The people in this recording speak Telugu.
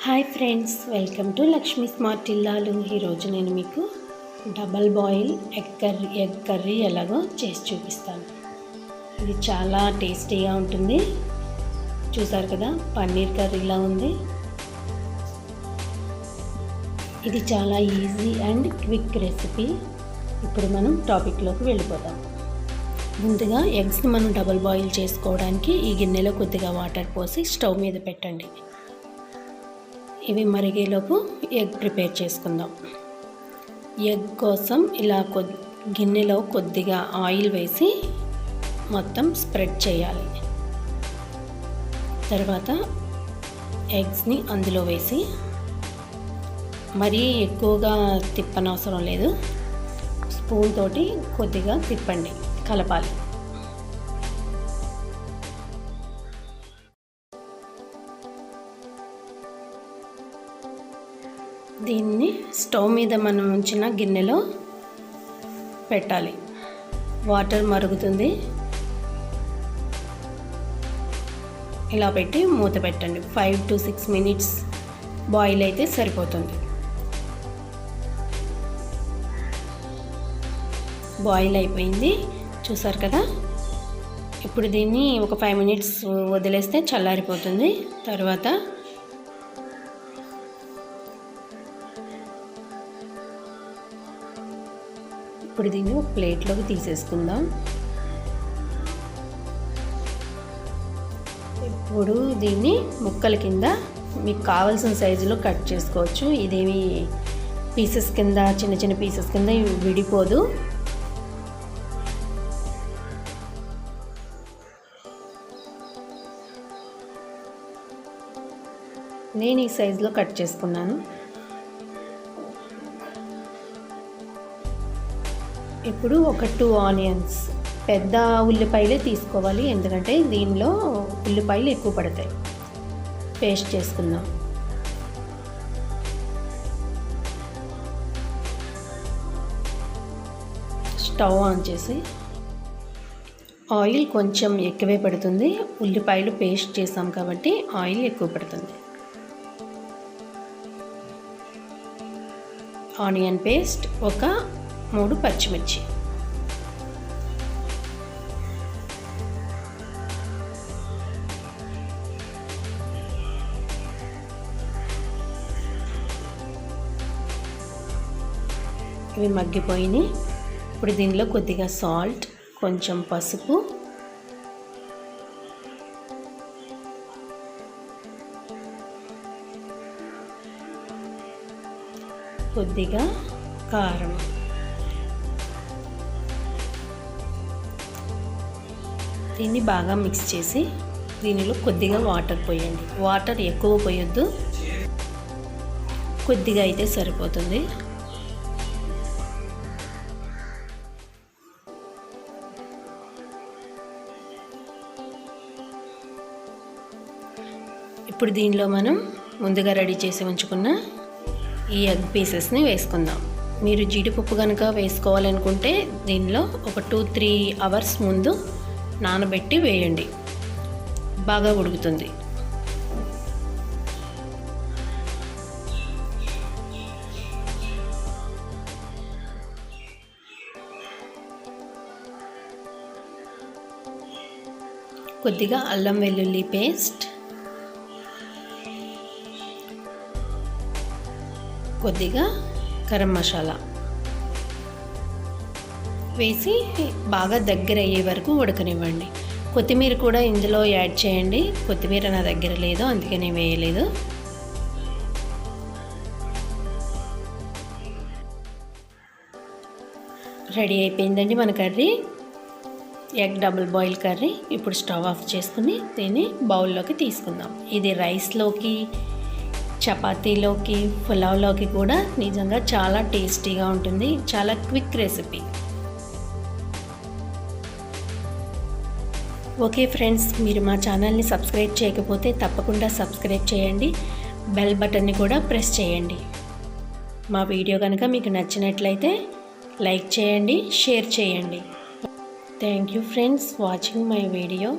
Hi friends, welcome to Lakshmi smart ఇల్లాలు. ఈరోజు నేను మీకు డబల్ బాయిల్ ఎగ్ కర్రీ ఎలాగో చేసి చూపిస్తాను. ఇది చాలా టేస్టీగా ఉంటుంది. చూసారు కదా, పన్నీర్ కర్రీలా ఉంది. ఇది చాలా ఈజీ అండ్ క్విక్ రెసిపీ. ఇప్పుడు మనం టాపిక్లోకి వెళ్ళిపోదాం. ముందుగా ఎగ్స్ని మనం డబల్ బాయిల్ చేసుకోవడానికి ఈ గిన్నెలో కొద్దిగా వాటర్ పోసి స్టవ్ మీద పెట్టండి. ఇవి మరిగేలోపు ఎగ్ ప్రిపేర్ చేసుకుందాం. ఎగ్ కోసం ఇలా గిన్నెలో కొద్దిగా ఆయిల్ వేసి మొత్తం స్ప్రెడ్ చేయాలి. తర్వాత ఎగ్స్ని అందులో వేసి మరీ ఎక్కువగా తిప్పనవసరం లేదు, స్పూన్ తోటి కొద్దిగా తిప్పండి, కలపాలి. దీన్ని స్టవ్ మీద మనం ఉంచిన గిన్నెలో పెట్టాలి. వాటర్ మరుగుతుంది, ఇలా పెట్టి మూత పెట్టండి. 5 to 6 minutes బాయిల్ అయితే సరిపోతుంది. బాయిల్ అయిపోయింది, చూసారు కదా. ఇప్పుడు దీన్ని ఒక 5 minutes వదిలేస్తే చల్లారిపోతుంది. తర్వాత ఇప్పుడు దీన్ని ఒక ప్లేట్లోకి తీసేసుకుందాం. ఇప్పుడు దీన్ని ముక్కల కింద మీకు కావాల్సిన సైజులో కట్ చేసుకోవచ్చు. ఇదేమి పీసెస్ కింద, చిన్న చిన్న పీసెస్ కింద విడిపోదు. నేను ఈ సైజులో కట్ చేసుకున్నాను. ఇప్పుడు ఒక 2 ఆనియన్స్, పెద్ద ఉల్లిపాయలే తీసుకోవాలి, ఎందుకంటే దీనిలో ఉల్లిపాయలు ఎక్కువ పడతాయి. పేస్ట్ చేసుకుందాం. స్టవ్ ఆన్ చేసి ఆయిల్ కొంచెం ఎక్కువే పడుతుంది. ఉల్లిపాయలు పేస్ట్ చేసాం కాబట్టి ఆయిల్ ఎక్కువ పడుతుంది. ఆనియన్ పేస్ట్, ఒక 3 పచ్చిమిర్చి, ఇవి మగ్గిపోయినాయి. ఇప్పుడు దీనిలో కొద్దిగా సాల్ట్, కొంచెం పసుపు, కొద్దిగా కారం, దీన్ని బాగా మిక్స్ చేసి దీనిలో కొద్దిగా వాటర్ పోయండి. వాటర్ ఎక్కువ పోయొద్దు, కొద్దిగా అయితే సరిపోతుంది. ఇప్పుడు దీనిలో మనం ముందుగా రెడీ చేసి ఉంచుకున్న ఈ ఎగ్ పీసెస్ని వేసుకుందాం. మీరు జీడిపప్పు కనుక వేసుకోవాలనుకుంటే దీనిలో ఒక 2-3 hours ముందు నానబెట్టి వేయండి, బాగా ఉడుకుతుంది. కొద్దిగా అల్లం వెల్లుల్లి పేస్ట్, కొద్దిగా గరం మసాలా వేసి బాగా దగ్గర అయ్యే వరకు ఉడకనివ్వండి. కొత్తిమీర కూడా ఇందులో యాడ్ చేయండి. కొత్తిమీర నా దగ్గర లేదు, అందుకే నేను వేయలేదు. రెడీ అయిపోయిందండి మన curry, egg double boil curry. ఇప్పుడు స్టవ్ ఆఫ్ చేసుకుని దీన్ని బౌల్లోకి తీసుకుందాం. ఇది రైస్లోకి, చపాతీలోకి, పులావ్లోకి కూడా నిజంగా చాలా టేస్టీగా ఉంటుంది. చాలా క్విక్ రెసిపీ. ఓకే ఫ్రెండ్స్, మీరు మా ఛానల్ని సబ్స్క్రైబ్ చేయకపోతే తప్పకుండా సబ్స్క్రైబ్ చేయండి. బెల్ బటన్ని కూడా ప్రెస్ చేయండి. మా వీడియో కనుక మీకు నచ్చినట్లయితే లైక్ చేయండి, షేర్ చేయండి. Thank you friends watching my video.